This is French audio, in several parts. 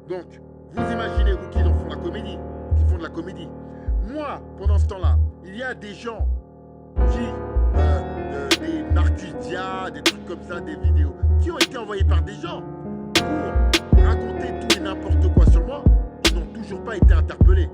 Donc, vous imaginez, vous qui en font la comédie, qui font de la comédie. Moi, pendant ce temps-là, il y a des gens qui, des Marcus Dia, des trucs comme ça, des vidéos, qui ont été envoyées par des gens pour raconter tout et n'importe quoi sur moi, qui n'ont toujours pas été interpellés.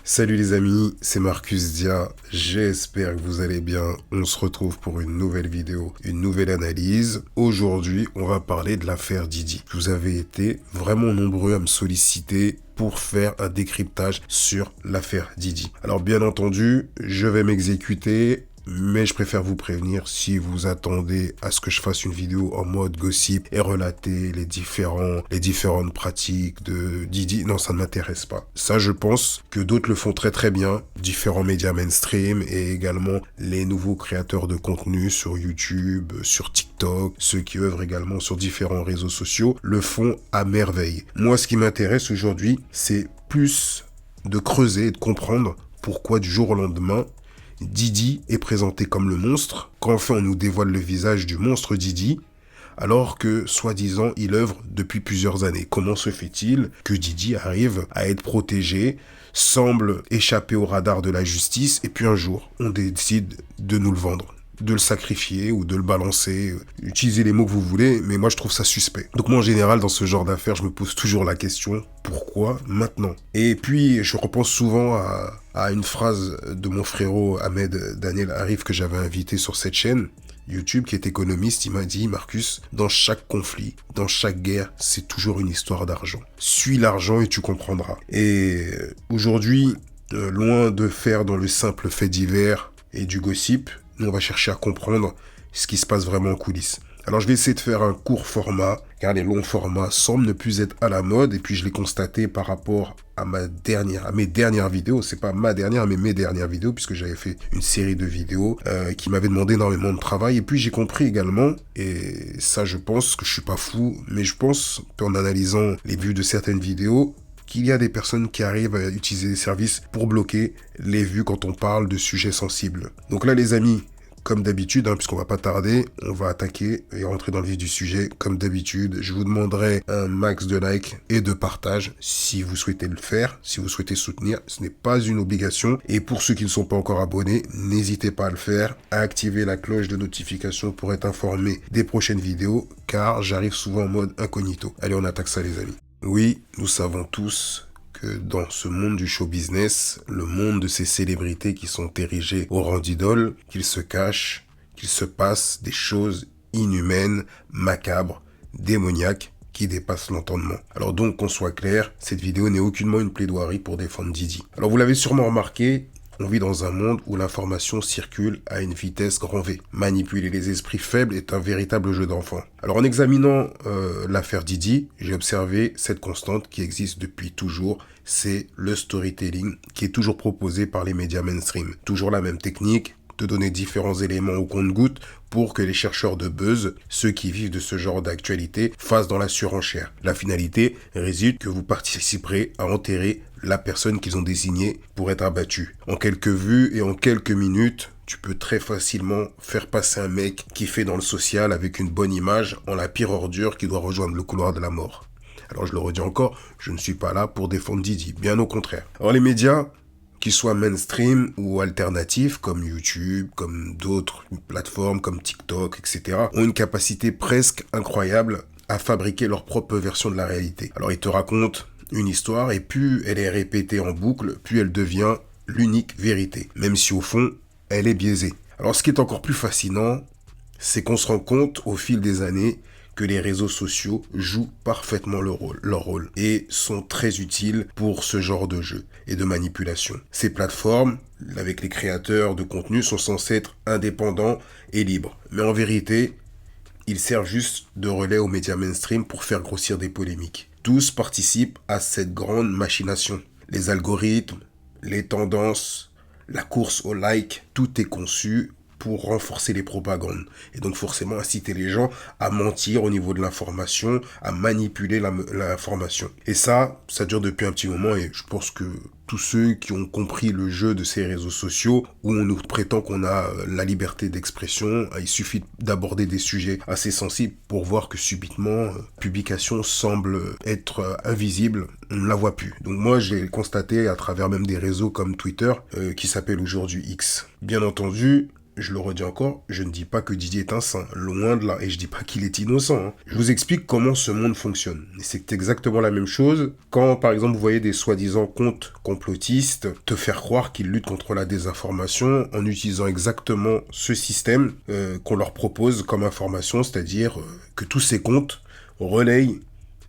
Salut les amis, c'est Marcus Dia, j'espère que vous allez bien. On se retrouve pour une nouvelle vidéo, une nouvelle analyse. Aujourd'hui, on va parler de l'affaire Didi. Vous avez été vraiment nombreux à me solliciter pour faire un décryptage sur l'affaire Didi. Alors bien entendu, je vais m'exécuter, mais je préfère vous prévenir si vous attendez à ce que je fasse une vidéo en mode gossip et relater les différentes pratiques de Didi. Non, ça ne m'intéresse pas. Ça, je pense que d'autres le font très très bien. Différents médias mainstream et également les nouveaux créateurs de contenu sur YouTube, sur TikTok, ceux qui œuvrent également sur différents réseaux sociaux, le font à merveille. Moi, ce qui m'intéresse aujourd'hui, c'est plus de creuser et de comprendre pourquoi du jour au lendemain, Didi est présenté comme le monstre, qu'enfin on nous dévoile le visage du monstre Didi, alors que, soi-disant, il œuvre depuis plusieurs années. Comment se fait-il que Didi arrive à être protégé, semble échapper au radar de la justice, et puis un jour, on décide de nous le vendre, de le sacrifier ou de le balancer, utilisez les mots que vous voulez, mais moi je trouve ça suspect. Donc moi en général dans ce genre d'affaires, je me pose toujours la question, pourquoi maintenant? Et puis je repense souvent à une phrase de mon frérot Ahmed Daniel Arif que j'avais invité sur cette chaîne YouTube, qui est économiste. Il m'a dit: Marcus, dans chaque conflit, dans chaque guerre, c'est toujours une histoire d'argent. Suis l'argent et tu comprendras. Et aujourd'hui, loin de faire dans le simple fait divers et du gossip, nous, on va chercher à comprendre ce qui se passe vraiment en coulisses. Alors, je vais essayer de faire un court format, car les longs formats semblent ne plus être à la mode. Et puis, je l'ai constaté par rapport à mes dernières vidéos. C'est pas ma dernière, mais mes dernières vidéos, puisque j'avais fait une série de vidéos qui m'avaient demandé énormément de travail. Et puis, j'ai compris également, et ça, je pense que je suis pas fou, mais je pense, en analysant les vues de certaines vidéos, qu'il y a des personnes qui arrivent à utiliser des services pour bloquer les vues quand on parle de sujets sensibles. Donc là, les amis, comme d'habitude, puisqu'on va pas tarder, on va attaquer et rentrer dans le vif du sujet. Comme d'habitude, je vous demanderai un max de likes et de partage si vous souhaitez le faire, si vous souhaitez soutenir. Ce n'est pas une obligation. Et pour ceux qui ne sont pas encore abonnés, n'hésitez pas à le faire, à activer la cloche de notification pour être informé des prochaines vidéos, car j'arrive souvent en mode incognito. Allez, on attaque ça les amis. Oui, nous savons tous que dans ce monde du show business, le monde de ces célébrités qui sont érigées au rang d'idoles, qu'il se cache, qu'il se passe des choses inhumaines, macabres, démoniaques, qui dépassent l'entendement. Alors donc, qu'on soit clair, cette vidéo n'est aucunement une plaidoirie pour défendre Didi. Alors vous l'avez sûrement remarqué, on vit dans un monde où l'information circule à une vitesse grand V. Manipuler les esprits faibles est un véritable jeu d'enfant. Alors en examinant l'affaire Didi, j'ai observé cette constante qui existe depuis toujours, c'est le storytelling qui est toujours proposé par les médias mainstream. Toujours la même technique, de donner différents éléments au compte-gouttes pour que les chercheurs de buzz, ceux qui vivent de ce genre d'actualité, fassent dans la surenchère. La finalité réside que vous participerez à enterrer la personne qu'ils ont désignée pour être abattue. En quelques vues et en quelques minutes, tu peux très facilement faire passer un mec qui fait dans le social avec une bonne image en la pire ordure qui doit rejoindre le couloir de la mort. Alors je le redis encore, je ne suis pas là pour défendre Didi, bien au contraire. Alors les médias, qu'ils soient mainstream ou alternatifs, comme YouTube, comme d'autres plateformes, comme TikTok, etc., ont une capacité presque incroyable à fabriquer leur propre version de la réalité. Alors ils te racontent une histoire et plus elle est répétée en boucle, plus elle devient l'unique vérité, même si au fond, elle est biaisée. Alors ce qui est encore plus fascinant, c'est qu'on se rend compte au fil des années que les réseaux sociaux jouent parfaitement leur rôle et sont très utiles pour ce genre de jeu et de manipulation. Ces plateformes, avec les créateurs de contenu, sont censés être indépendants et libres. Mais en vérité, ils servent juste de relais aux médias mainstream pour faire grossir des polémiques. Tous participent à cette grande machination. Les algorithmes, les tendances, la course au like, tout est conçu pour renforcer les propagandes. Et donc forcément inciter les gens à mentir au niveau de l'information, à manipuler l'information. Et ça dure depuis un petit moment et je pense que tous ceux qui ont compris le jeu de ces réseaux sociaux, où on nous prétend qu'on a la liberté d'expression, il suffit d'aborder des sujets assez sensibles pour voir que subitement, publication semble être invisible, on ne la voit plus. Donc moi, j'ai constaté à travers même des réseaux comme Twitter, qui s'appelle aujourd'hui X. Bien entendu, je le redis encore, je ne dis pas que Didi est un saint, loin de là, et je dis pas qu'il est innocent. Je vous explique comment ce monde fonctionne. Et c'est exactement la même chose quand, par exemple, vous voyez des soi-disant comptes complotistes te faire croire qu'ils luttent contre la désinformation en utilisant exactement ce système qu'on leur propose comme information, c'est-à-dire que tous ces comptes relayent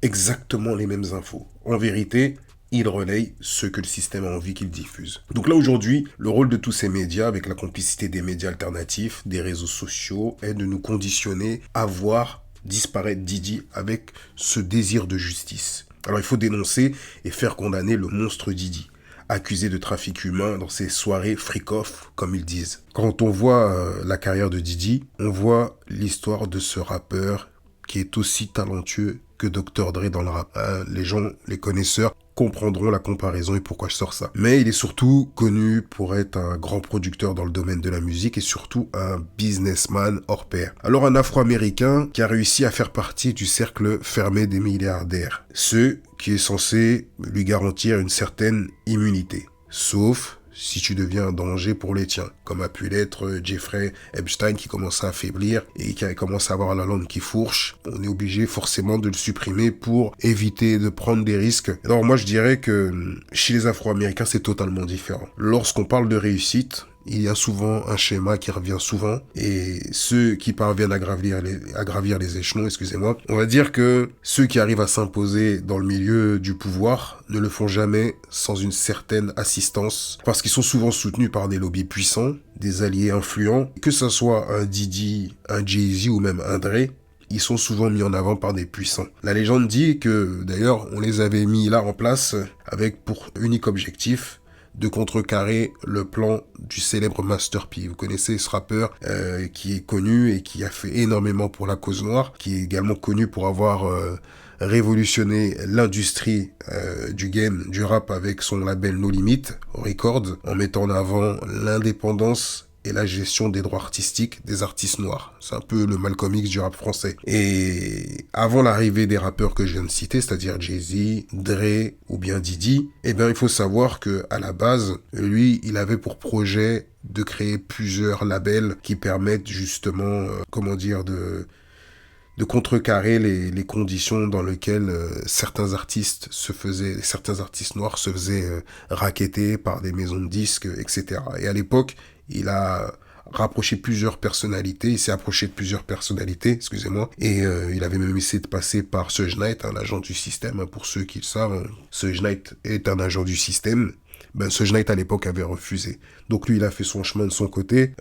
exactement les mêmes infos. En vérité, il relaye ce que le système a envie qu'il diffuse. Donc là, aujourd'hui, le rôle de tous ces médias, avec la complicité des médias alternatifs, des réseaux sociaux, est de nous conditionner à voir disparaître Didi avec ce désir de justice. Alors il faut dénoncer et faire condamner le monstre Didi, accusé de trafic humain dans ces soirées freak-off, comme ils disent. Quand on voit la carrière de Didi, on voit l'histoire de ce rappeur qui est aussi talentueux que Dr. Dre dans le rap. Les gens, les connaisseurs, comprendront la comparaison et pourquoi je sors ça. Mais il est surtout connu pour être un grand producteur dans le domaine de la musique et surtout un businessman hors pair. Alors un Afro-Américain qui a réussi à faire partie du cercle fermé des milliardaires, ce qui est censé lui garantir une certaine immunité. Sauf si tu deviens un danger pour les tiens, comme a pu l'être Jeffrey Epstein qui commence à affaiblir et qui commence à avoir la langue qui fourche, on est obligé forcément de le supprimer pour éviter de prendre des risques. Alors moi je dirais que chez les Afro-Américains c'est totalement différent. Lorsqu'on parle de réussite, il y a souvent un schéma qui revient souvent et ceux qui parviennent à gravir les échelons, on va dire que ceux qui arrivent à s'imposer dans le milieu du pouvoir ne le font jamais sans une certaine assistance parce qu'ils sont souvent soutenus par des lobbies puissants, des alliés influents, que ce soit un Didi, un Jay-Z ou même un Dre. Ils sont souvent mis en avant par des puissants. La légende dit que, d'ailleurs, on les avait mis là en place avec pour unique objectif de contrecarrer le plan du célèbre Master P. Vous connaissez ce rappeur qui est connu et qui a fait énormément pour la cause noire, qui est également connu pour avoir révolutionné l'industrie du game, du rap avec son label No Limit Records, en mettant en avant l'indépendance et la gestion des droits artistiques des artistes noirs. C'est un peu le Malcolm X du rap français. Et avant l'arrivée des rappeurs que je viens de citer, c'est-à-dire Jay-Z, Dre ou bien Didi, eh bien il faut savoir que à la base, lui, il avait pour projet de créer plusieurs labels qui permettent justement, de contrecarrer les conditions dans lesquelles certains artistes noirs se faisaient racketter par des maisons de disques, etc. Et à l'époque, il a rapproché plusieurs personnalités, il s'est approché de plusieurs personnalités, et il avait même essayé de passer par Suge Knight, un agent du système, pour ceux qui le savent. Suge Knight est un agent du système. Suge Knight à l'époque avait refusé. Donc lui, il a fait son chemin de son côté,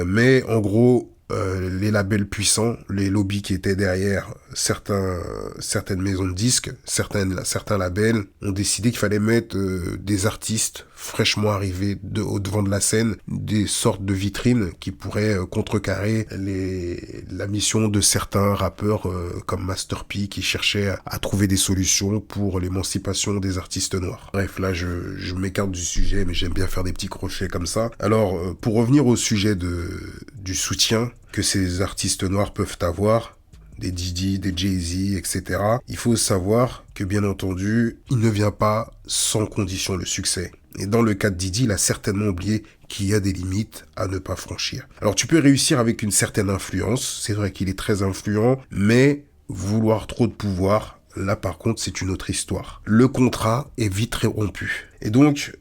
mais en gros, les labels puissants, les lobbies qui étaient derrière certaines maisons de disques, certains labels ont décidé qu'il fallait mettre des artistes fraîchement arrivés au devant de la scène, des sortes de vitrines qui pourraient contrecarrer la mission de certains rappeurs comme Master P qui cherchaient à trouver des solutions pour l'émancipation des artistes noirs. Bref, là je m'écarte du sujet, mais j'aime bien faire des petits crochets comme ça. Alors, pour revenir au sujet du soutien que ces artistes noirs peuvent avoir, des Diddy, des Jay-Z, etc. Il faut savoir que, bien entendu, il ne vient pas sans condition le succès. Et dans le cas de Diddy, il a certainement oublié qu'il y a des limites à ne pas franchir. Alors, tu peux réussir avec une certaine influence. C'est vrai qu'il est très influent, mais vouloir trop de pouvoir, là, par contre, c'est une autre histoire. Le contrat est vite rompu. Et donc,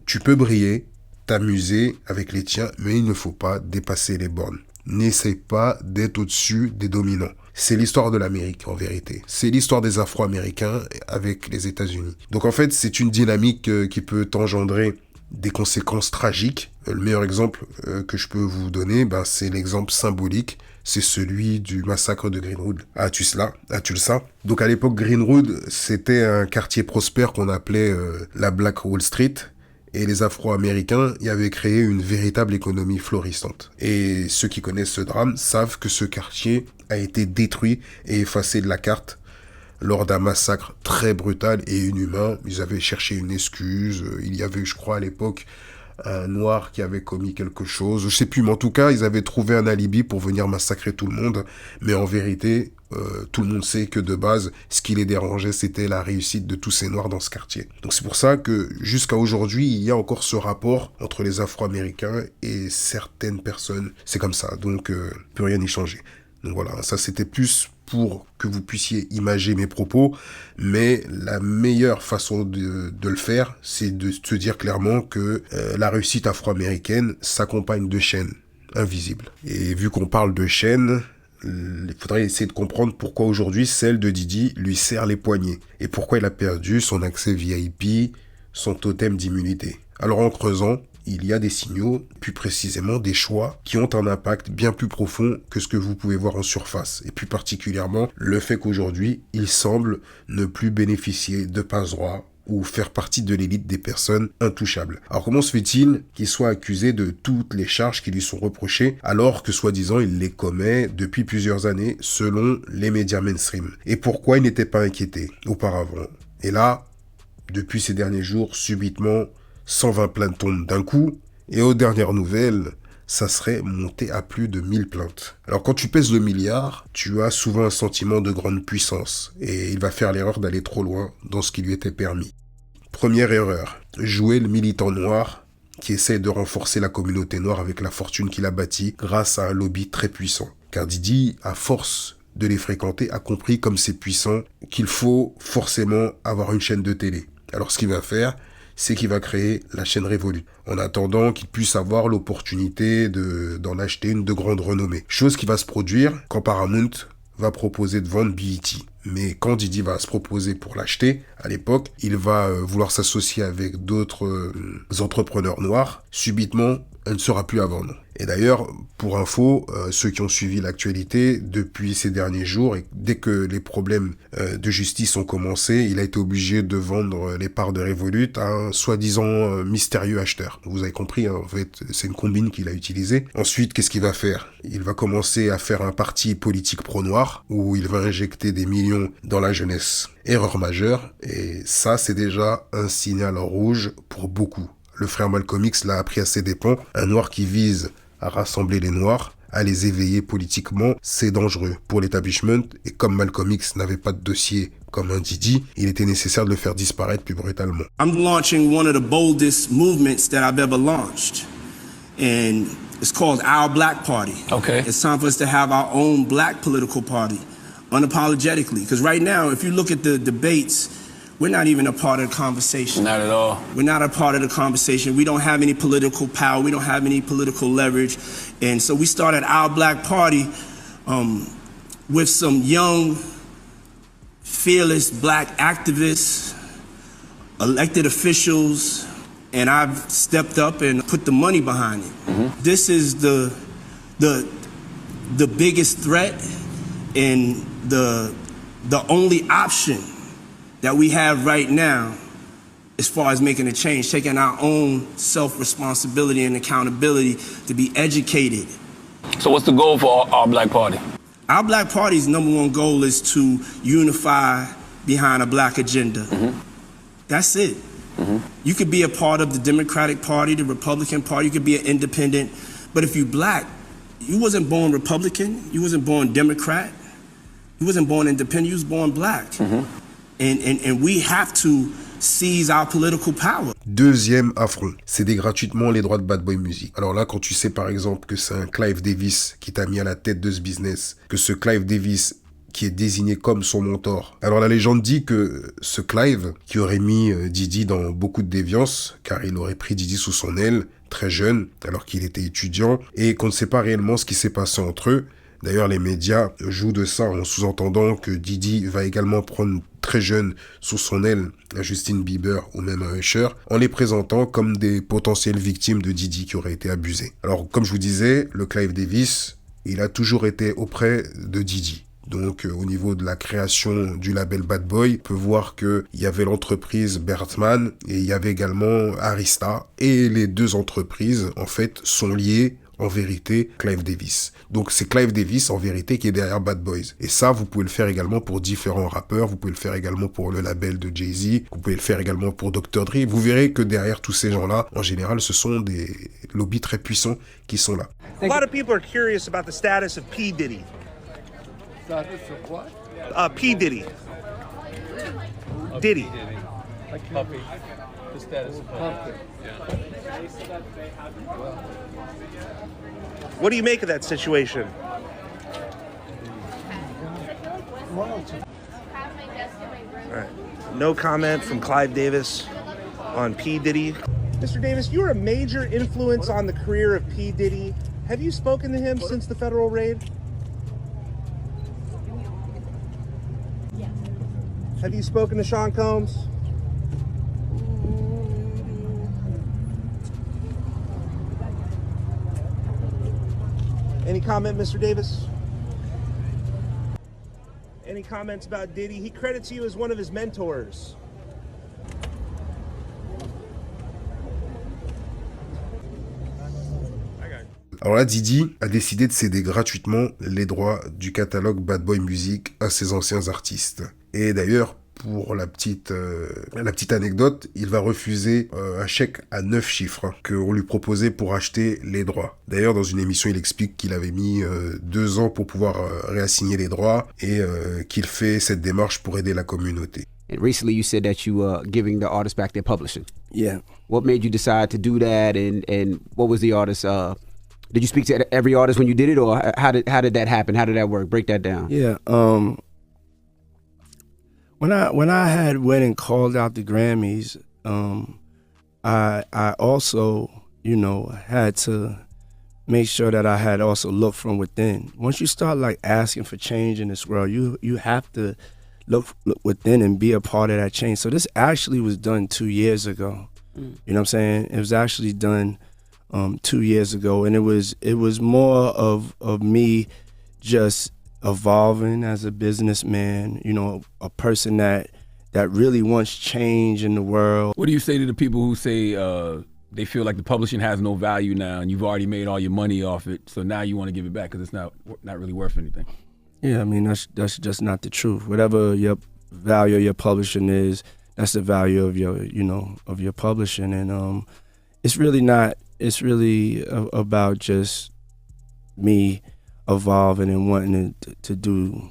tu peux briller, t'amuser avec les tiens, mais il ne faut pas dépasser les bornes. N'essaie pas d'être au-dessus des dominants. C'est l'histoire de l'Amérique, en vérité. C'est l'histoire des Afro-Américains avec les États-Unis. Donc en fait, c'est une dynamique qui peut engendrer des conséquences tragiques. Le meilleur exemple que je peux vous donner, c'est l'exemple symbolique. C'est celui du massacre de Greenwood à Tulsa. Donc à l'époque, Greenwood, c'était un quartier prospère qu'on appelait la Black Wall Street. Et les Afro-Américains y avaient créé une véritable économie florissante. Et ceux qui connaissent ce drame savent que ce quartier a été détruit et effacé de la carte lors d'un massacre très brutal et inhumain. Ils avaient cherché une excuse. Il y avait, je crois, à l'époque, un noir qui avait commis quelque chose. Je sais plus, mais en tout cas, ils avaient trouvé un alibi pour venir massacrer tout le monde. Mais en vérité, tout le monde sait que de base, ce qui les dérangeait, c'était la réussite de tous ces noirs dans ce quartier. Donc c'est pour ça que jusqu'à aujourd'hui, il y a encore ce rapport entre les Afro-Américains et certaines personnes. C'est comme ça, donc peut rien y changer. Donc voilà, ça c'était plus pour que vous puissiez imager mes propos, mais la meilleure façon de le faire, c'est de se dire clairement que la réussite afro-américaine s'accompagne de chaînes invisibles. Et vu qu'on parle de chaînes, il faudrait essayer de comprendre pourquoi aujourd'hui celle de Diddy lui serre les poignets et pourquoi il a perdu son accès VIP, son totem d'immunité. Alors en creusant, il y a des signaux, plus précisément des choix, qui ont un impact bien plus profond que ce que vous pouvez voir en surface. Et plus particulièrement, le fait qu'aujourd'hui, il semble ne plus bénéficier de passe-droit ou faire partie de l'élite des personnes intouchables. Alors comment se fait-il qu'il soit accusé de toutes les charges qui lui sont reprochées alors que soi-disant il les commet depuis plusieurs années selon les médias mainstream? Et pourquoi il n'était pas inquiété auparavant? Et là, depuis ces derniers jours, subitement, 120 plaintes tombent d'un coup, et aux dernières nouvelles, ça serait monté à plus de 1000 plaintes. Alors quand tu pèses le milliard, tu as souvent un sentiment de grande puissance, et il va faire l'erreur d'aller trop loin dans ce qui lui était permis. Première erreur, jouer le militant noir qui essaie de renforcer la communauté noire avec la fortune qu'il a bâtie grâce à un lobby très puissant. Car Diddy, à force de les fréquenter, a compris comme c'est puissant qu'il faut forcément avoir une chaîne de télé. Alors ce qu'il va faire, c'est qu'il va créer la chaîne Revolut, en attendant qu'il puisse avoir l'opportunité d'en acheter une de grande renommée. Chose qui va se produire quand Paramount va proposer de vendre BET. Mais quand Diddy va se proposer pour l'acheter, à l'époque, il va vouloir s'associer avec d'autres entrepreneurs noirs. Subitement, elle ne sera plus à vendre. Et d'ailleurs, pour info, ceux qui ont suivi l'actualité depuis ces derniers jours, et dès que les problèmes de justice ont commencé, il a été obligé de vendre les parts de Revolut à un soi-disant mystérieux acheteur. Vous avez compris, hein, en fait, c'est une combine qu'il a utilisée. Ensuite, qu'est-ce qu'il va faire? Il va commencer à faire un parti politique pro-noir, où il va injecter des millions dans la jeunesse. Erreur majeure, et ça, c'est déjà un signal rouge pour beaucoup. Le frère Malcolm X l'a appris à ses dépens. Un noir qui vise à rassembler les noirs, à les éveiller politiquement, c'est dangereux pour l'établissement. Et comme Malcolm X n'avait pas de dossier comme un Diddy, il était nécessaire de le faire disparaître plus brutalement. I'm launching one of the boldest movements that I've ever launched. And it's called Our Black Party. Okay. It's time for us to have our own black political party, unapologetically. Because right now, if you look at the debates, we're not even a part of the conversation. Not at all. We're not a part of the conversation. We don't have any political power. We don't have any political leverage. And so we started Our Black Party with some young, fearless black activists, elected officials, and I've stepped up and put the money behind it. Mm-hmm. This is the biggest threat and the only option that we have right now as far as making a change, taking our own self-responsibility and accountability to be educated. So what's the goal for our Black Party? Our Black Party's number one goal is to unify behind a Black agenda. That's it. You could be a part of the Democratic Party, the Republican Party, you could be an independent, but if you're Black, you wasn't born Republican, you wasn't born Democrat, you wasn't born independent, you was born Black. And we have to seize our political power. Deuxième affront, céder gratuitement les droits de Bad Boy Music. Alors là, quand tu sais par exemple que c'est un Clive Davis qui t'a mis à la tête de ce business, que ce Clive Davis qui est désigné comme son mentor. Alors la légende dit que ce Clive, qui aurait mis Diddy dans beaucoup de déviance, car il aurait pris Diddy sous son aile, très jeune, alors qu'il était étudiant, et qu'on ne sait pas réellement ce qui s'est passé entre eux. D'ailleurs, les médias jouent de ça en sous-entendant que Diddy va également prendre très jeune sous son aile un Justin Bieber ou même un Usher, en les présentant comme des potentielles victimes de Diddy qui auraient été abusées. Alors, comme je vous disais, le Clive Davis, il a toujours été auprès de Diddy. Donc, au niveau de la création du label Bad Boy, on peut voir qu'il y avait l'entreprise Bertman et il y avait également Arista. Et les deux entreprises, en fait, sont liées en vérité Clive Davis. Donc c'est Clive Davis en vérité qui est derrière Bad Boys. Et ça, vous pouvez le faire également pour différents rappeurs, vous pouvez le faire également pour le label de Jay-Z, vous pouvez le faire également pour Dr. Dre. Vous verrez que derrière tous ces gens-là, en général, ce sont des lobbies très puissants qui sont là. A lot of people are curious about the status of P. Diddy. Status of what? P. Diddy. Diddy. Like Puppy. The status of Puppy. What do you make of that situation? All right. No comment from Clive Davis on P. Diddy. Mr. Davis, you're a major influence on the career of P. Diddy. Have you spoken to him since the federal raid? Yes. Have you spoken to Sean Combs? Any comment, Mr. Davis? Any comments about Diddy? He credits you as one of his mentors. Alors là, Diddy a décidé de céder gratuitement les droits du catalogue Bad Boy Music à ses anciens artistes. Et d'ailleurs, pour la petite anecdote, il va refuser un chèque à 9 chiffres qu'on lui proposait pour acheter les droits. D'ailleurs, dans une émission, il explique qu'il avait mis 2 ans pour pouvoir réassigner les droits et qu'il fait cette démarche pour aider la communauté. And recently you said that you were giving the artists back their publishing. Yeah. What made you decide to do that, and what was the artist? Did you speak to every artist when you did it, or how did that happen? How did that work? Break that down. Yeah. When I had went and called out the Grammys, I also, had to make sure that I had also looked from within. Once you start like asking for change in this world, you have to look within and be a part of that change. So this actually was done 2 years ago. You know what I'm saying? It was actually done 2 years ago, and it was more of me just evolving as a businessman, a person that really wants change in the world. What do you say to the people who say they feel like the publishing has no value now and you've already made all your money off it, so now you want to give it back because it's not really worth anything? Yeah, I mean, that's just not the truth. Whatever your value of your publishing is, that's the value of your publishing. And it's really about just me evolving and wanting to do,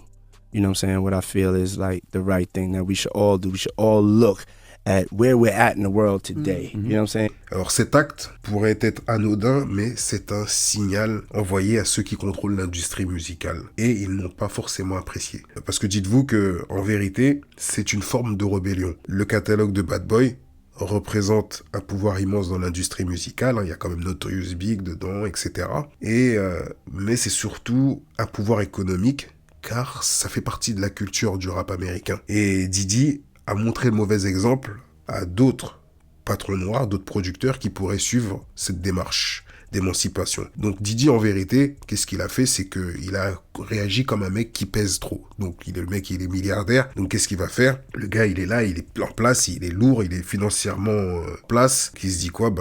what I feel is like the right thing that we should all do. We should all look at where we're at in the world today. You know what I'm saying? Alors cet acte pourrait être anodin, mais c'est un signal envoyé à ceux qui contrôlent l'industrie musicale. Et ils n'ont pas forcément apprécié. Parce que dites-vous que, en vérité, c'est une forme de rébellion. Le catalogue de Bad Boy représente un pouvoir immense dans l'industrie musicale, il y a quand même Notorious Big dedans, etc. Mais c'est surtout un pouvoir économique, car ça fait partie de la culture du rap américain. Et Diddy a montré le mauvais exemple à d'autres patrons noirs, d'autres producteurs qui pourraient suivre cette démarche. d'émancipation. Donc Didi, en vérité, qu'est-ce qu'il a fait? C'est qu'il a réagi comme un mec qui pèse trop. Donc le mec, il est milliardaire. Donc qu'est-ce qu'il va faire? Le gars, il est là, il est en place, il est lourd, il est financièrement en place. Qui se dit quoi?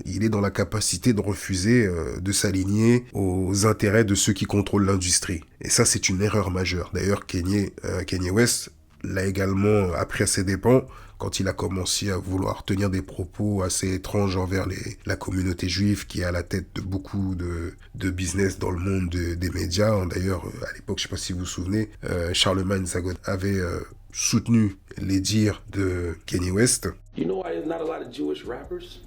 Il est dans la capacité de refuser de s'aligner aux intérêts de ceux qui contrôlent l'industrie. Et ça, c'est une erreur majeure. D'ailleurs, Kanye West l'a également appris à ses dépens quand il a commencé à vouloir tenir des propos assez étranges envers la communauté juive qui est à la tête de beaucoup de business dans le monde des médias. D'ailleurs, à l'époque, je ne sais pas si vous vous souvenez, Charlemagne Zagon avait soutenu les dires de Kanye West. You know why there's not a lot of Jewish rappers?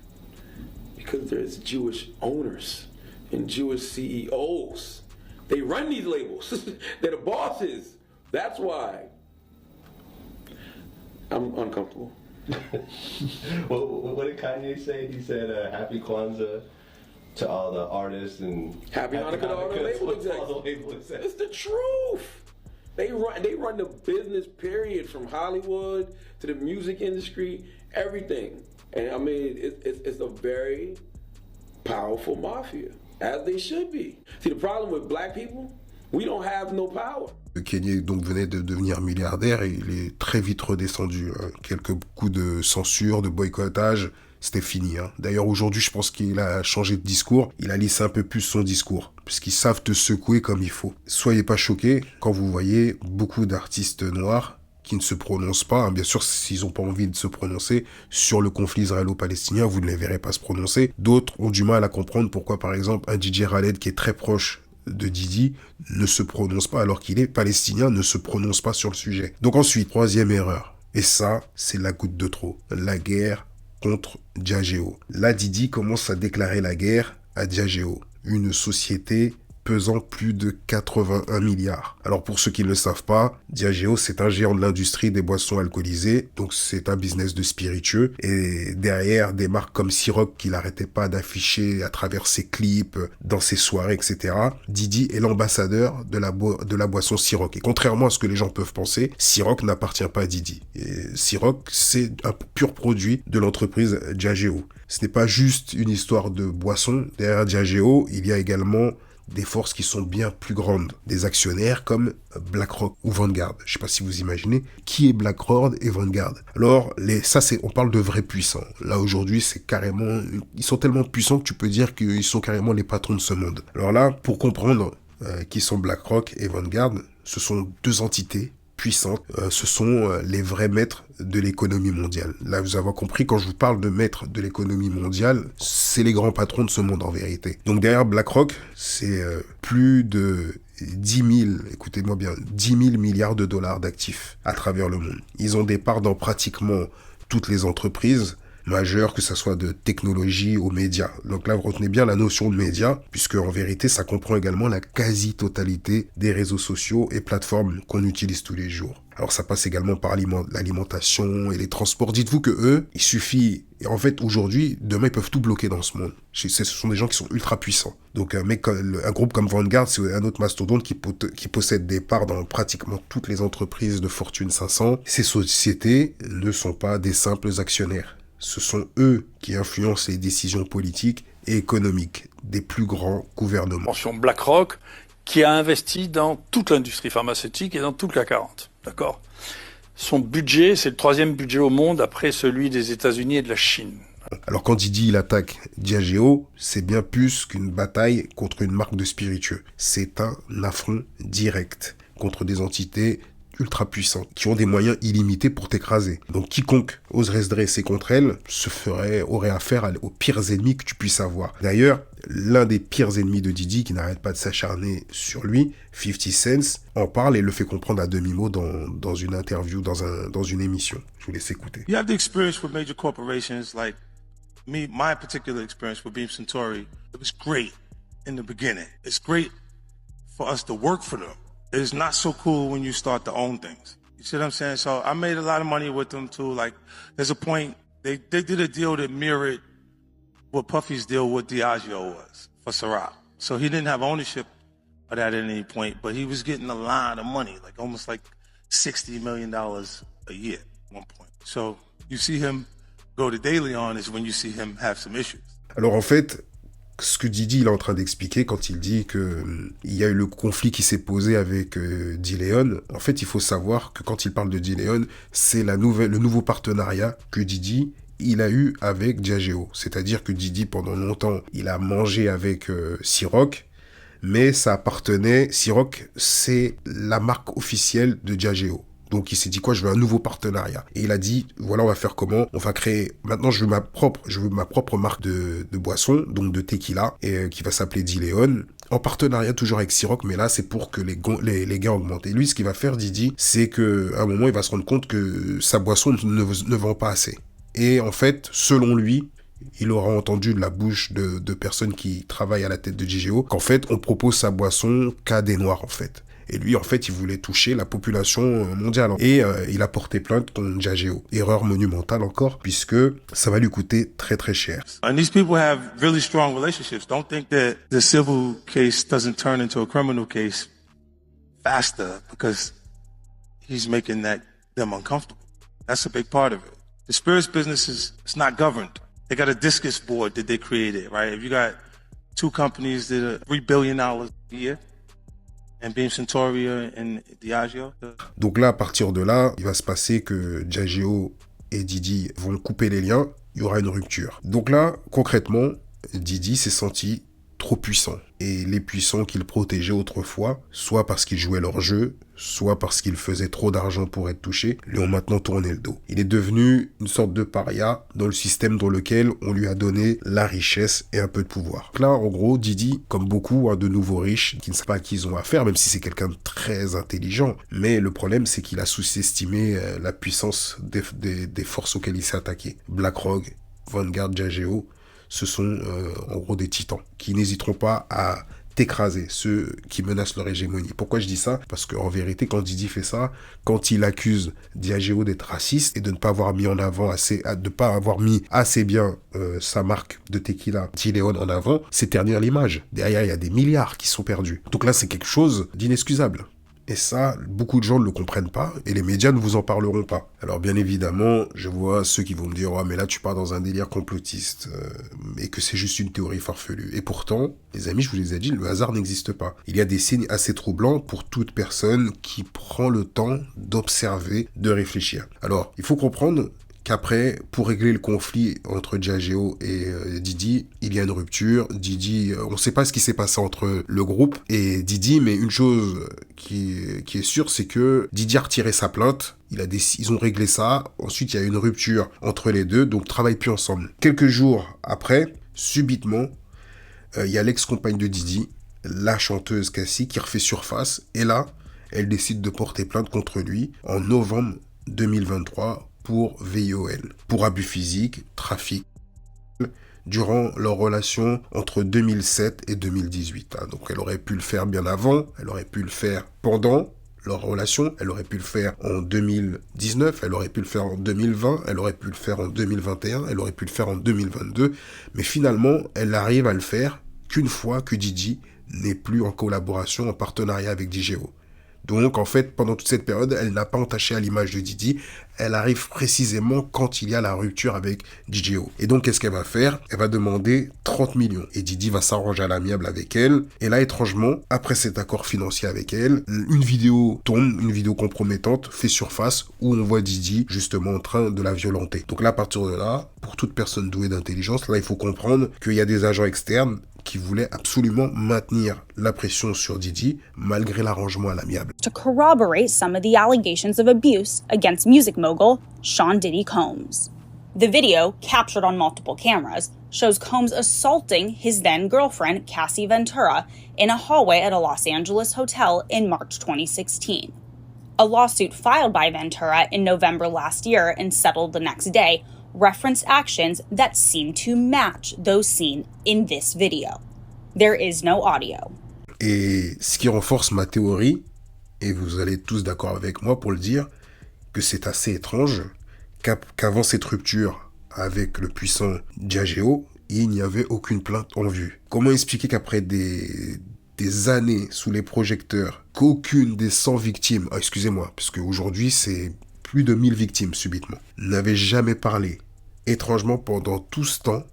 Because there's Jewish owners and Jewish CEOs. They run these labels. They're the bosses. That's why. I'm uncomfortable. What did Kanye say? He said, "Happy Kwanzaa to all the artists and Happy Hanukkah to all the label execs." It's the truth. They run the business period from Hollywood to the music industry, everything. And I mean, it's a very powerful mafia, as they should be. See, the problem with black people, we don't have no power. Kanye donc venait de devenir milliardaire et il est très vite redescendu. Quelques coups de censure, de boycottage, c'était fini. D'ailleurs, aujourd'hui, je pense qu'il a changé de discours. Il a lissé un peu plus son discours, puisqu'ils savent te secouer comme il faut. Soyez pas choqués quand vous voyez beaucoup d'artistes noirs qui ne se prononcent pas. Bien sûr, s'ils n'ont pas envie de se prononcer sur le conflit israélo-palestinien, vous ne les verrez pas se prononcer. D'autres ont du mal à comprendre pourquoi, par exemple, un DJ Khaled qui est très proche de Didi ne se prononce pas alors qu'il est palestinien, ne se prononce pas sur le sujet. Donc ensuite, troisième erreur, et ça, c'est la goutte de trop, la guerre contre Diageo. Là, Didi commence à déclarer la guerre à Diageo, une société pesant plus de 81 milliards. Alors pour ceux qui ne le savent pas, Diageo c'est un géant de l'industrie des boissons alcoolisées, donc c'est un business de spiritueux, et derrière des marques comme Ciroc qu'il n'arrêtait pas d'afficher à travers ses clips, dans ses soirées, etc. Didi est l'ambassadeur de la boisson Ciroc, et contrairement à ce que les gens peuvent penser, Ciroc n'appartient pas à Didi. Et Ciroc c'est un pur produit de l'entreprise Diageo. Ce n'est pas juste une histoire de boisson, derrière Diageo il y a également des forces qui sont bien plus grandes, des actionnaires comme BlackRock ou Vanguard. Je ne sais pas si vous imaginez qui est BlackRock et Vanguard. Alors, on parle de vrais puissants. Là, aujourd'hui, c'est carrément, ils sont tellement puissants que tu peux dire qu'ils sont carrément les patrons de ce monde. Alors là, pour comprendre qui sont BlackRock et Vanguard, ce sont deux entités puissantes. Ce sont les vrais maîtres de l'économie mondiale. Là, vous avez compris, quand je vous parle de maîtres de l'économie mondiale, c'est les grands patrons de ce monde en vérité. Donc derrière BlackRock, c'est plus de 10 000, écoutez-moi bien, 10 000 milliards de dollars d'actifs à travers le monde. Ils ont des parts dans pratiquement toutes les entreprises majeures, que ce soit de technologie aux médias. Donc là, vous retenez bien la notion de médias, puisque en vérité, ça comprend également la quasi-totalité des réseaux sociaux et plateformes qu'on utilise tous les jours. Alors ça passe également par l'alimentation et les transports. Dites-vous que eux, il suffit, et en fait aujourd'hui, demain ils peuvent tout bloquer dans ce monde. Ce sont des gens qui sont ultra puissants. Donc un groupe comme Vanguard, c'est un autre mastodonte qui possède des parts dans pratiquement toutes les entreprises de Fortune 500. Ces sociétés ne sont pas des simples actionnaires. Ce sont eux qui influencent les décisions politiques et économiques des plus grands gouvernements. BlackRock, qui a investi dans toute l'industrie pharmaceutique et dans tout le CAC 40. D'accord. Son budget, c'est le 3e budget au monde après celui des États-Unis et de la Chine. Alors quand Didi il attaque Diageo, c'est bien plus qu'une bataille contre une marque de spiritueux. C'est un affront direct contre des entités ultra puissantes qui ont des moyens illimités pour t'écraser. Donc quiconque oserait se dresser contre elles aurait affaire aux pires ennemis que tu puisses avoir. D'ailleurs, l'un des pires ennemis de Didi qui n'arrête pas de s'acharner sur lui, 50 Cent, en parle et le fait comprendre à demi-mot dans une interview, dans une émission. Je vous laisse écouter. You have the experience with major corporations like me, my particular experience with Beam Suntory. It was great in the beginning. It's great for us to work for them. It's not so cool when you start to own things. You see what I'm saying? So I made a lot of money with them too. Like, there's a point, they did a deal that mirrored what Puffy's deal with Diageo was for Ciroc. So he didn't have ownership of that at any point, but he was getting a lot of money, like almost like $60 million a year at one point. So you see him go to De Leon is when you see him have some issues. Alors en fait, ce que Didi il est en train d'expliquer quand il dit que il y a eu le conflit qui s'est posé avec D-Leon. En fait, il faut savoir que quand il parle de D-Leon, c'est le nouveau partenariat que Didi il a eu avec Diageo. C'est-à-dire que Didi, pendant longtemps, il a mangé avec Ciroc, mais ça appartenait... Ciroc, c'est la marque officielle de Diageo. Donc il s'est dit quoi, je veux un nouveau partenariat. Et il a dit, voilà, on va faire comment? On va créer, maintenant je veux ma propre marque de boisson, donc de tequila, et qui va s'appeler D-Leon, en partenariat toujours avec Ciroc, mais là c'est pour que les gains augmentent. Et lui, ce qu'il va faire, Didi, c'est qu'à un moment, il va se rendre compte que sa boisson ne vend pas assez. Et en fait, selon lui, il aura entendu de la bouche de personnes qui travaillent à la tête de Diageo qu'en fait, on propose sa boisson qu'à des Noirs, en fait. Et lui, en fait, il voulait toucher la population mondiale. Et il a porté plainte contre Diageo. Erreur monumentale encore, puisque ça va lui coûter très très cher. And these people have really strong relationships. Don't think that the civil case doesn't turn into a criminal case faster because he's making them uncomfortable. That's a big part of it. The spirits business it's not governed. They got a discus board that they created, right? If you got two companies that are $3 billion a year, and Beam Suntory and Diageo. Donc là, à partir de là, il va se passer que Diageo et Didi vont couper les liens, il y aura une rupture. Donc là, concrètement, Didi s'est senti trop puissant. Et les puissants qu'il protégeait autrefois, soit parce qu'ils jouaient leur jeu, soit parce qu'ils faisaient trop d'argent pour être touchés, lui ont maintenant tourné le dos. Il est devenu une sorte de paria dans le système dans lequel on lui a donné la richesse et un peu de pouvoir. Là, en gros, Didi, comme beaucoup de nouveaux riches, qui ne savent pas à qui ils ont affaire, même si c'est quelqu'un de très intelligent, mais le problème, c'est qu'il a sous-estimé la puissance des forces auxquelles il s'est attaqué. BlackRock, Vanguard, Diageo, ce sont en gros des titans qui n'hésiteront pas à t'écraser, ceux qui menacent leur hégémonie. Pourquoi je dis ça? Parce qu'en vérité, quand Didi fait ça, quand il accuse Diageo d'être raciste et de ne pas avoir mis en avant assez bien sa marque de tequila D-Leon en avant, c'est ternir l'image. Derrière, il y a des milliards qui sont perdus. Donc là, c'est quelque chose d'inexcusable. Et ça, beaucoup de gens ne le comprennent pas et les médias ne vous en parleront pas. Alors bien évidemment, je vois ceux qui vont me dire « Oh mais là tu pars dans un délire complotiste et que c'est juste une théorie farfelue. » Et pourtant, les amis, je vous les ai dit, le hasard n'existe pas. Il y a des signes assez troublants pour toute personne qui prend le temps d'observer, de réfléchir. Alors, il faut comprendre qu'après, pour régler le conflit entre Diageo et Didi, il y a une rupture. Didi, on ne sait pas ce qui s'est passé entre le groupe et Didi, mais une chose qui est sûre, c'est que Didi a retiré sa plainte. Ils ont réglé ça. Ensuite, il y a eu une rupture entre les deux, donc ils ne travaillent plus ensemble. Quelques jours après, subitement, il y a l'ex-compagne de Didi, la chanteuse Cassie, qui refait surface. Et là, elle décide de porter plainte contre lui en novembre 2023 pour VIOL, pour abus physique, trafic, durant leur relation entre 2007 et 2018. Donc elle aurait pu le faire bien avant, elle aurait pu le faire pendant leur relation, elle aurait pu le faire en 2019, elle aurait pu le faire en 2020, elle aurait pu le faire en 2021, elle aurait pu le faire en 2022, mais finalement, elle arrive à le faire qu'une fois que Didi n'est plus en collaboration, en partenariat avec Diageo. Donc, en fait, pendant toute cette période, elle n'a pas entaché à l'image de Didi. Elle arrive précisément quand il y a la rupture avec Diageo. Et donc, qu'est-ce qu'elle va faire? Elle va demander 30 millions. Et Didi va s'arranger à l'amiable avec elle. Et là, étrangement, après cet accord financier avec elle, une vidéo tombe, une vidéo compromettante, fait surface, où on voit Didi, justement, en train de la violenter. Donc là, à partir de là, pour toute personne douée d'intelligence, là, il faut comprendre qu'il y a des agents externes qui voulait absolument maintenir la pression sur Didi malgré l'arrangement à l'amiable. To corroborate some of the allegations of abuse against music mogul Sean Diddy Combs. The video, captured on multiple cameras, shows Combs assaulting his then-girlfriend Cassie Ventura in a hallway at a Los Angeles hotel in March 2016. A lawsuit filed by Ventura in November last year and settled the next day referenced actions that seem to match those seen in this video. There is no audio. Et ce qui renforce ma théorie, et vous allez être tous d'accord avec moi pour le dire, que c'est assez étrange qu'avant cette rupture avec le puissant Diageo, il n'y avait aucune plainte en vue. Comment expliquer qu'après des années sous les projecteurs, qu'aucune des 100 victimes, excusez-moi, parce qu'aujourd'hui c'est plus de 1000 victimes subitement, n'avait jamais parlé? Étrangement, pendant tout ce temps,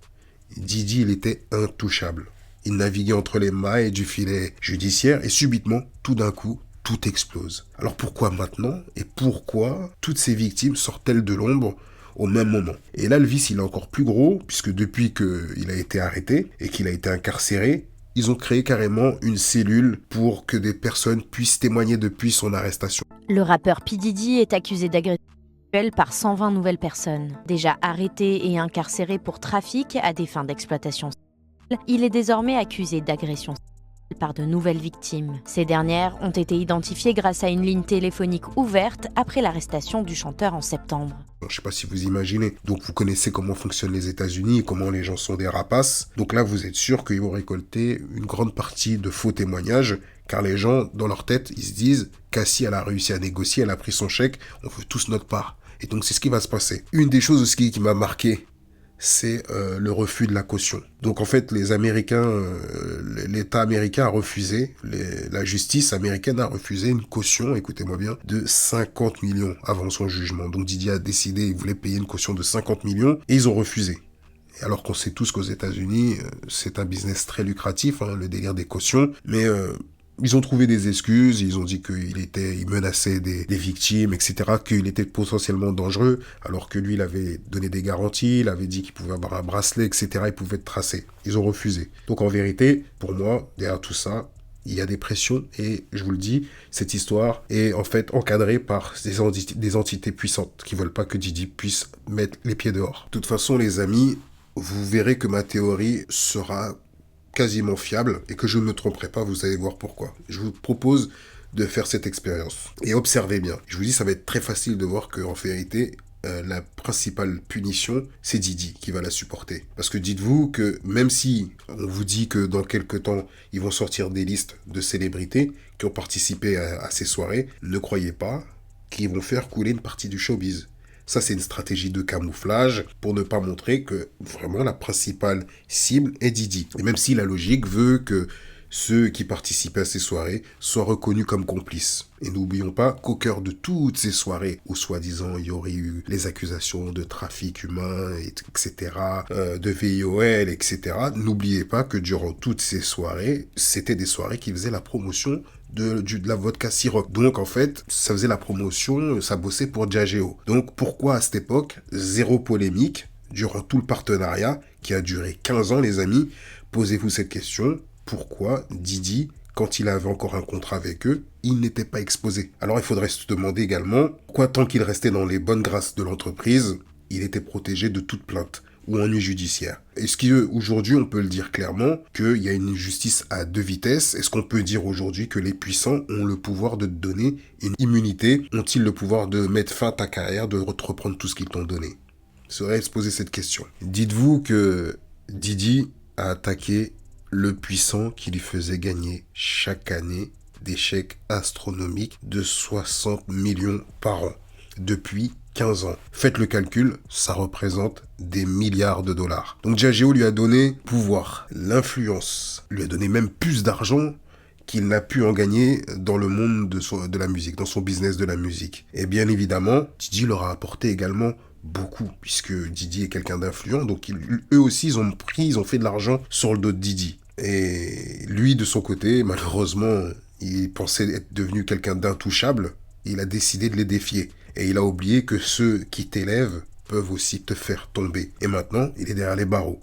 Didi, il était intouchable. Il naviguait entre les mailles du filet judiciaire et subitement, tout d'un coup, tout explose. Alors pourquoi maintenant et pourquoi toutes ces victimes sortent-elles de l'ombre au même moment? Et là, le vice, il est encore plus gros, puisque depuis qu'il a été arrêté et qu'il a été incarcéré, ils ont créé carrément une cellule pour que des personnes puissent témoigner depuis son arrestation. Le rappeur P. Diddy est accusé d'agression sexuelle par 120 nouvelles personnes. Déjà arrêté et incarcéré pour trafic à des fins d'exploitation sexuelle, il est désormais accusé d'agression sexuelle par de nouvelles victimes. Ces dernières ont été identifiées grâce à une ligne téléphonique ouverte après l'arrestation du chanteur en septembre. Je ne sais pas si vous imaginez. Donc vous connaissez comment fonctionnent les États-Unis et comment les gens sont des rapaces. Donc là, vous êtes sûr qu'ils vont récolter une grande partie de faux témoignages, car les gens, dans leur tête, ils se disent Cassie, elle a réussi à négocier, elle a pris son chèque, on veut tous notre part. Et donc c'est ce qui va se passer. Une des choses aussi qui m'a marqué, c'est le refus de la caution. Donc en fait, les Américains, l'État américain a refusé, la justice américaine a refusé une caution, écoutez-moi bien, de 50 millions avant son jugement. Donc Didi a décidé, il voulait payer une caution de 50 millions et ils ont refusé. Et alors qu'on sait tous qu'aux États-Unis, c'est un business très lucratif, hein, le délire des cautions, mais ils ont trouvé des excuses, ils ont dit il menaçait des victimes, etc., qu'il était potentiellement dangereux, alors que lui, il avait donné des garanties, il avait dit qu'il pouvait avoir un bracelet, etc., il pouvait être tracé. Ils ont refusé. Donc en vérité, pour moi, derrière tout ça, il y a des pressions, et je vous le dis, cette histoire est en fait encadrée par des entités puissantes qui veulent pas que Didi puisse mettre les pieds dehors. De toute façon, les amis, vous verrez que ma théorie sera quasiment fiable et que je ne me tromperai pas, vous allez voir pourquoi. Je vous propose de faire cette expérience et observez bien. Je vous dis, ça va être très facile de voir qu'en vérité, la principale punition, c'est Didi qui va la supporter. Parce que dites-vous que même si on vous dit que dans quelques temps, ils vont sortir des listes de célébrités qui ont participé à ces soirées, ne croyez pas qu'ils vont faire couler une partie du showbiz. Ça, c'est une stratégie de camouflage pour ne pas montrer que vraiment la principale cible est Didi. Et même si la logique veut que ceux qui participaient à ces soirées soient reconnus comme complices. Et n'oublions pas qu'au cœur de toutes ces soirées où soi-disant il y aurait eu les accusations de trafic humain, etc., de VIOL, etc., n'oubliez pas que durant toutes ces soirées, c'était des soirées qui faisaient la promotion de la vodka Ciroc. Donc en fait, ça faisait la promotion, ça bossait pour Diageo. Donc pourquoi à cette époque, zéro polémique, durant tout le partenariat, qui a duré 15 ans les amis, posez-vous cette question, pourquoi Didi, quand il avait encore un contrat avec eux, il n'était pas exposé? Alors il faudrait se demander également, pourquoi tant qu'il restait dans les bonnes grâces de l'entreprise, il était protégé de toute plainte ou ennui judiciaire. Est-ce qu'aujourd'hui, on peut le dire clairement, qu'il y a une justice à deux vitesses? Est-ce qu'on peut dire aujourd'hui que les puissants ont le pouvoir de te donner une immunité? Ont-ils le pouvoir de mettre fin à ta carrière, de reprendre tout ce qu'ils t'ont donné? Il faudrait se poser cette question. Dites-vous que Didi a attaqué le puissant qui lui faisait gagner chaque année des chèques astronomiques de 60 millions par an, depuis 15 ans. Faites le calcul, ça représente des milliards de dollars. Donc Diageo lui a donné pouvoir, l'influence, lui a donné même plus d'argent qu'il n'a pu en gagner dans le monde de la musique, dans son business de la musique. Et bien évidemment, Didi leur a apporté également beaucoup, puisque Didi est quelqu'un d'influent, donc eux aussi ils ont fait de l'argent sur le dos de Didi. Et lui, de son côté, malheureusement, il pensait être devenu quelqu'un d'intouchable, il a décidé de les défier. Et il a oublié que ceux qui t'élèvent peuvent aussi te faire tomber. Et maintenant, il est derrière les barreaux.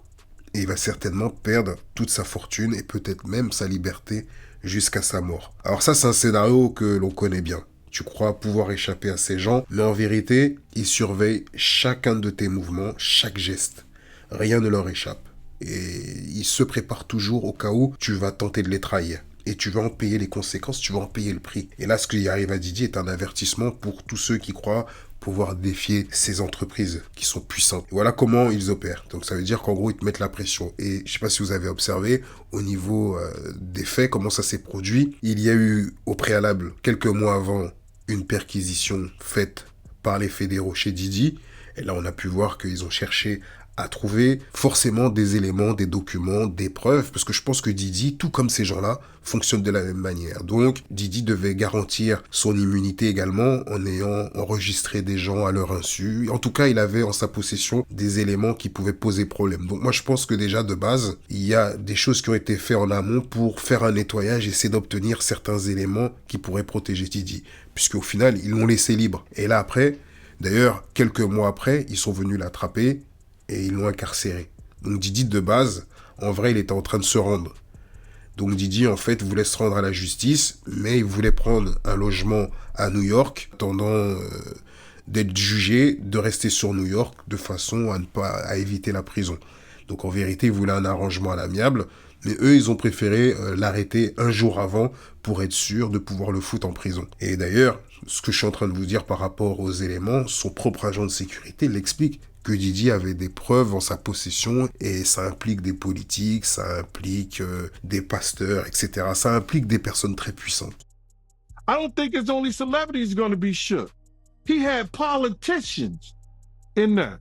Et il va certainement perdre toute sa fortune et peut-être même sa liberté jusqu'à sa mort. Alors ça, c'est un scénario que l'on connaît bien. Tu crois pouvoir échapper à ces gens, mais en vérité, ils surveillent chacun de tes mouvements, chaque geste. Rien ne leur échappe. Et ils se préparent toujours au cas où tu vas tenter de les trahir. Et tu vas en payer les conséquences, tu vas en payer le prix. Et là, ce qui arrive à Didi est un avertissement pour tous ceux qui croient pouvoir défier ces entreprises qui sont puissantes. Et voilà comment ils opèrent. Donc ça veut dire qu'en gros, ils te mettent la pression. Et je ne sais pas si vous avez observé, au niveau des faits, comment ça s'est produit. Il y a eu, au préalable, quelques mois avant, une perquisition faite par les fédéraux chez Didi. Et là, on a pu voir qu'ils ont cherché à trouver forcément des éléments, des documents, des preuves, parce que je pense que Didi, tout comme ces gens-là, fonctionne de la même manière. Donc, Didi devait garantir son immunité également en ayant enregistré des gens à leur insu. En tout cas, il avait en sa possession des éléments qui pouvaient poser problème. Donc moi, je pense que déjà, de base, il y a des choses qui ont été faites en amont pour faire un nettoyage et essayer d'obtenir certains éléments qui pourraient protéger Didi. Puisqu'au final, ils l'ont laissé libre. Et là, après, d'ailleurs, quelques mois après, ils sont venus l'attraper et ils l'ont incarcéré. Donc Didi, de base, en vrai, il était en train de se rendre. Donc Didi, en fait, voulait se rendre à la justice, mais il voulait prendre un logement à New York, attendant d'être jugé, de rester sur New York, de façon à éviter la prison. Donc en vérité, il voulait un arrangement à l'amiable, mais eux, ils ont préféré l'arrêter un jour avant pour être sûr de pouvoir le foutre en prison. Et d'ailleurs, ce que je suis en train de vous dire par rapport aux éléments, son propre agent de sécurité l'explique, que Didi avait des preuves en sa possession, et ça implique des politiques, ça implique des pasteurs, etc. Ça implique des personnes très puissantes. I don't think it's only celebrities going to be shook. He had politicians in there.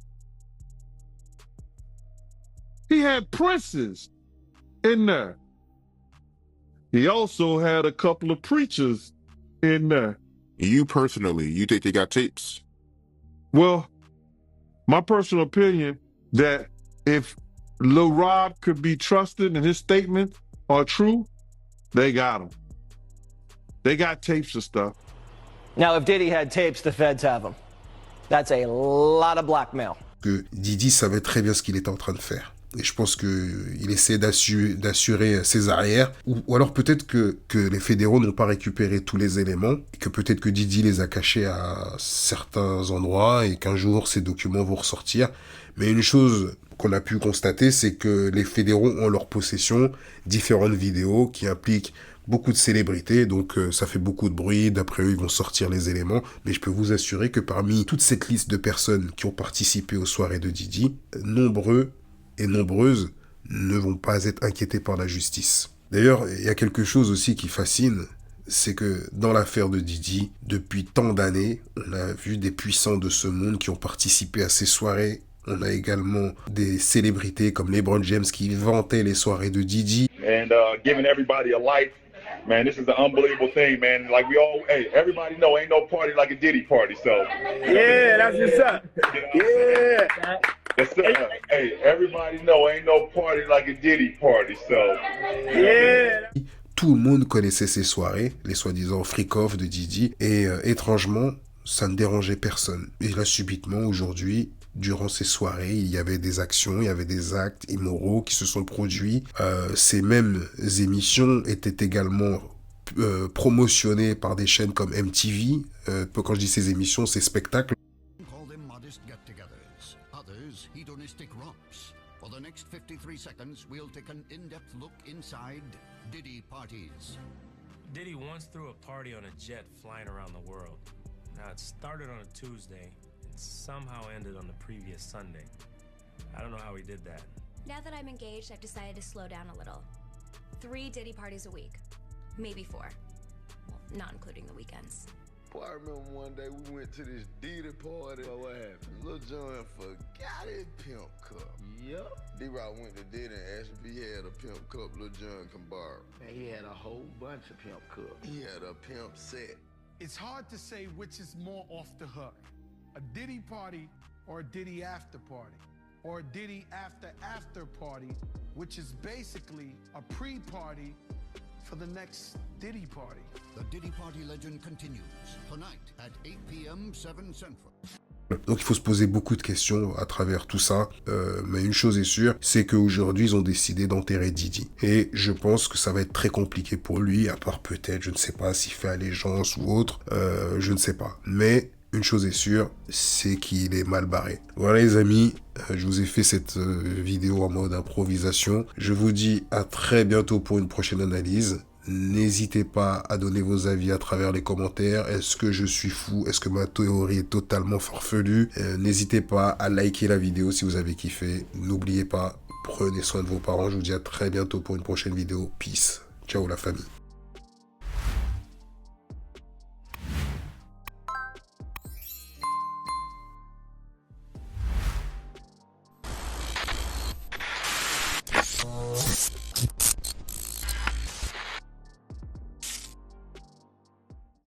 He had princes in there. He also had a couple of preachers in there. You personally, you think they got tapes? Well, my personal opinion that if Lil Rob could be trusted and his statements are true, they got him. They got tapes and stuff. Now, if Diddy had tapes, the feds have them. That's a lot of blackmail. Que Didi savait très bien ce qu'il était en train de faire. Et je pense qu'il essaie d'assurer ses arrières. Ou alors peut-être que les fédéraux n'ont pas récupéré tous les éléments. Et que peut-être que Didi les a cachés à certains endroits et qu'un jour ces documents vont ressortir. Mais une chose qu'on a pu constater, c'est que les fédéraux ont en leur possession différentes vidéos qui impliquent beaucoup de célébrités, donc ça fait beaucoup de bruit, d'après eux ils vont sortir les éléments, mais je peux vous assurer que parmi toute cette liste de personnes qui ont participé aux soirées de Didi, nombreux et nombreuses ne vont pas être inquiétés par la justice. D'ailleurs, il y a quelque chose aussi qui fascine, c'est que dans l'affaire de Didi, depuis tant d'années, on a vu des puissants de ce monde qui ont participé à ces soirées. On a également des célébrités comme LeBron James qui vantaient les soirées de Didi. And giving everybody a life. Man, this is an unbelievable thing, man. Like everybody know, ain't no party like a Diddy party, so. Yeah, that's what's up. Yeah. Yes, sir. Hey, everybody know, ain't no party like a Diddy party, so. Yeah. Tout le monde connaissait ces soirées, les soi-disant freak-off de Didi, et étrangement, ça ne dérangeait personne. Et là, subitement, aujourd'hui, durant ces soirées, il y avait des actions, il y avait des actes immoraux qui se sont produits. Ces mêmes émissions étaient également promotionnées par des chaînes comme MTV. Quand je dis ces émissions, ces spectacles. Diddy once threw a party on a jet flying around the world. Now it started on a Tuesday. Somehow ended on the previous Sunday. I don't know how he did that. Now that I'm engaged, I've decided to slow down a little. 3 Diddy parties a week. Maybe 4. Well, not including the weekends. Boy, I remember one day we went to this Diddy party. Oh, what happened? Lil Jon forgot his pimp cup. Yep. D-Rock went to Diddy and asked if he had a pimp cup Lil Jon can borrow. Man, he had a whole bunch of pimp cups. He had a pimp set. It's hard to say which is more off the hook. A Diddy party or a Diddy after party, or a Diddy after party, which is basically a pre-party for the next Diddy party. The Diddy party legend continues tonight at 8 p.m. 7 Central. Donc il faut se poser beaucoup de questions à travers tout ça, mais une chose est sûre, c'est qu'aujourd'hui ils ont décidé d'enterrer Didi. Et je pense que ça va être très compliqué pour lui, à part peut-être, je ne sais pas s'il fait allégeance ou autre, je ne sais pas. Mais une chose est sûre, c'est qu'il est mal barré. Voilà les amis, je vous ai fait cette vidéo en mode improvisation. Je vous dis à très bientôt pour une prochaine analyse. N'hésitez pas à donner vos avis à travers les commentaires. Est-ce que je suis fou? Est-ce que ma théorie est totalement farfelue? N'hésitez pas à liker la vidéo si vous avez kiffé. N'oubliez pas, prenez soin de vos parents. Je vous dis à très bientôt pour une prochaine vidéo. Peace. Ciao la famille.